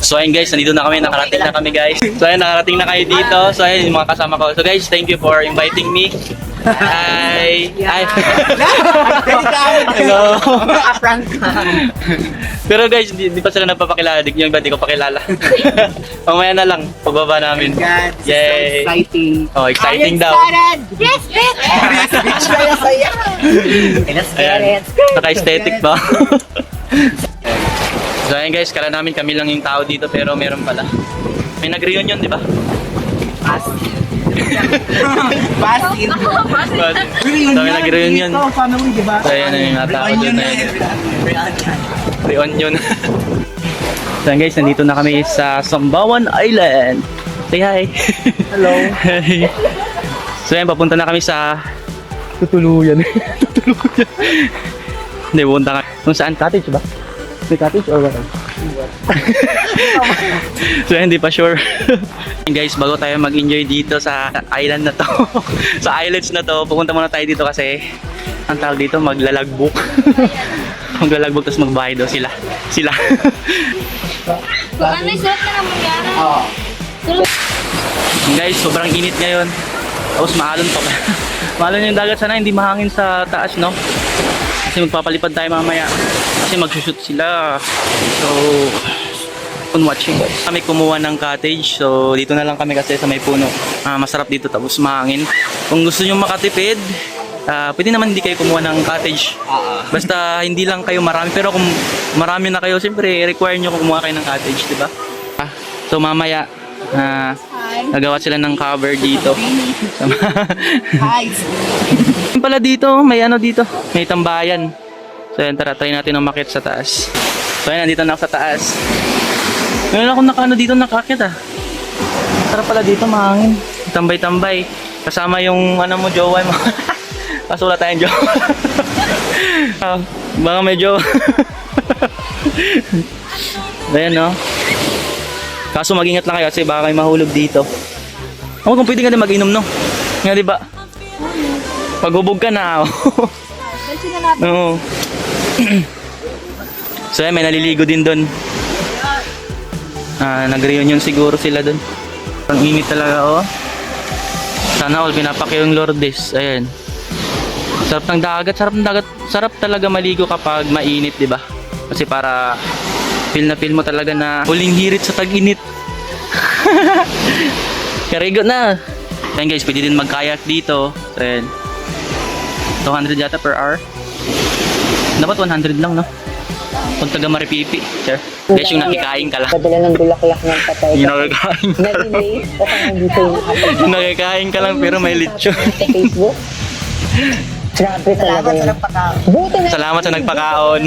So ayun guys, nandito na kami, nakarating na kami guys. So ayun, nakarating na kayo dito. So ayun, yung mga kasama ko. So guys, thank you for inviting me. Hi! Hi! Hello! Pero guys, hindi pa sila nagpapakilala. Yung iba, di ko pakilala. Mamaya na lang, pagbaba namin. God, this is so Yay! exciting. Oh, exciting daw. Yes, bitch! Ayan, naka-aesthetic ba? So ayun guys, kala namin kami lang yung tao dito pero meron pala. May nag-reunion, di ba? Basil. So may nag-reunion. Ito, family, di ba? So ayan yung mga tao doon na yun. Reunion. So ayun guys, nandito na kami sa Sambawan Island. Say hi! Hello. Hey. So ayan, papunta na kami sa Tutuluyan. Tutuluyan. Hindi, pupunta kami. Kung saan? Cottage ba? May cottage or what? So hindi pa sure. Guys, bago tayo mag-enjoy dito sa island na to, sa islands na to, pupunta muna tayo dito kasi ang tawag dito, maglalagbok. Maglalagbok tapos magbahay daw sila. Ano yung sulat na naman yan? Guys, sobrang init ngayon. Tapos maalon pa. Maalon yung dagat, sana hindi mahangin sa taas, no? Kasi magpapalipad tayo mamaya. Kasi magsushoot sila. So, on watching guys. Kami kumuha ng cottage. So, dito na lang kami kasi sa may puno. Masarap dito tapos mahangin. Kung gusto nyo makatipid, pwede naman hindi kayo kumuha ng cottage. Basta hindi lang kayo marami. Pero kung marami na kayo, siyempre, require nyo kung kumuha kayo ng cottage, diba? So, mamaya, nagawa sila ng cover dito. Hi. Yung pala dito, may ano dito, may tambayan. So yan, tara, try natin umakyat sa taas. So yan, nandito na ako sa taas. Ngayon ako nakano dito, nakakit Sarap pala dito, mahangin. Tambay-tambay. Kasama yung ano mo, jowa mo. Kaso wala tayong jowa. Baka may jowa. Ayan, no? Kaso mag-ingat lang kayo kasi baka may mahulog dito. Kung pwede ka din mag-inom, no? Nga, di ba? Paghubog ka na, Oo. So, may naliligo din doon. Nag-reunion siguro sila doon. Ang init talaga, Sana all, pinapakyo yung Lourdes. Ayan. Sarap ng dagat, sarap talaga maligo kapag mainit, di ba? Kasi para feel na feel mo talaga na huling hirit sa tag-init. Karigo na. Ayan guys, pwede din mag-kayak dito. Ayan. 200 yata per hour. Dapat 100 lang, no? Kung taga Maripipi. Sure. Guys, yung nakikain ka lang. Padala ng bulaklak ng patay. Yung nakikain ka lang. Nag-relate o kung hindi kayo nakapag- Yung nakikain ka lang pero may lechon. sa Facebook. Grabe talaga yun. Buti na Salamat sa nagpakaon.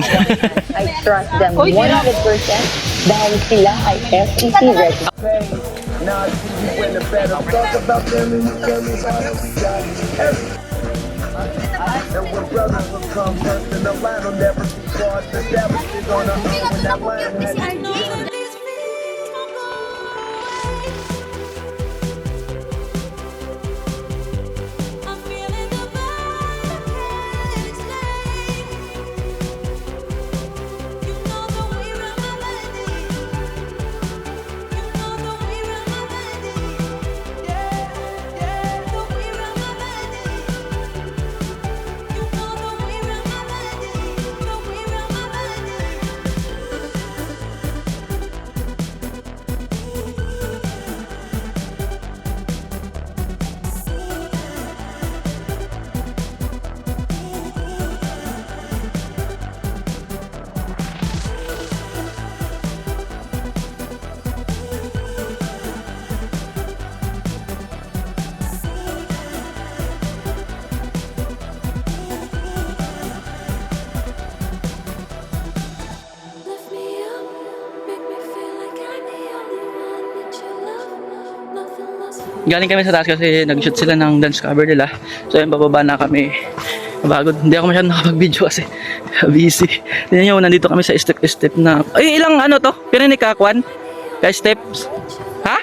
I trust them 100% dahil sila ay SEC registered. And when brothers will come first in the line, will never be crossed. The devil is on the hunt when that line has Galing kami sa taas kasi nag-shoot sila ng dance cover nila. So yun, bababa na kami. Pagod. Hindi ako masyadong nakapag-video kasi busy. Tignan nyo, nandito kami sa step na... Ay, ilang ano to? Pero nikakwan? Kaya steps? Ha?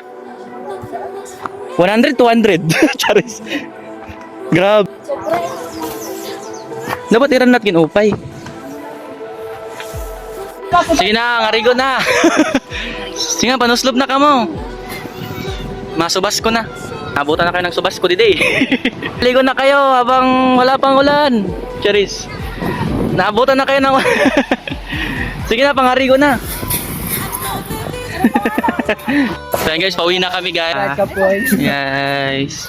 100, 200. Charis. Grab. Dapat iran natin upay. Sige na, ngarigo na. Sige na, panuslop na ka mo. Masubas ko na. Abutan na kayo ng subas ko didi. Ligo na kayo habang wala pang ulan. Cheers. Naabutan na kayo ng... Sige na, pangarigo na. So yan guys, pauwi na kami guys. Guys.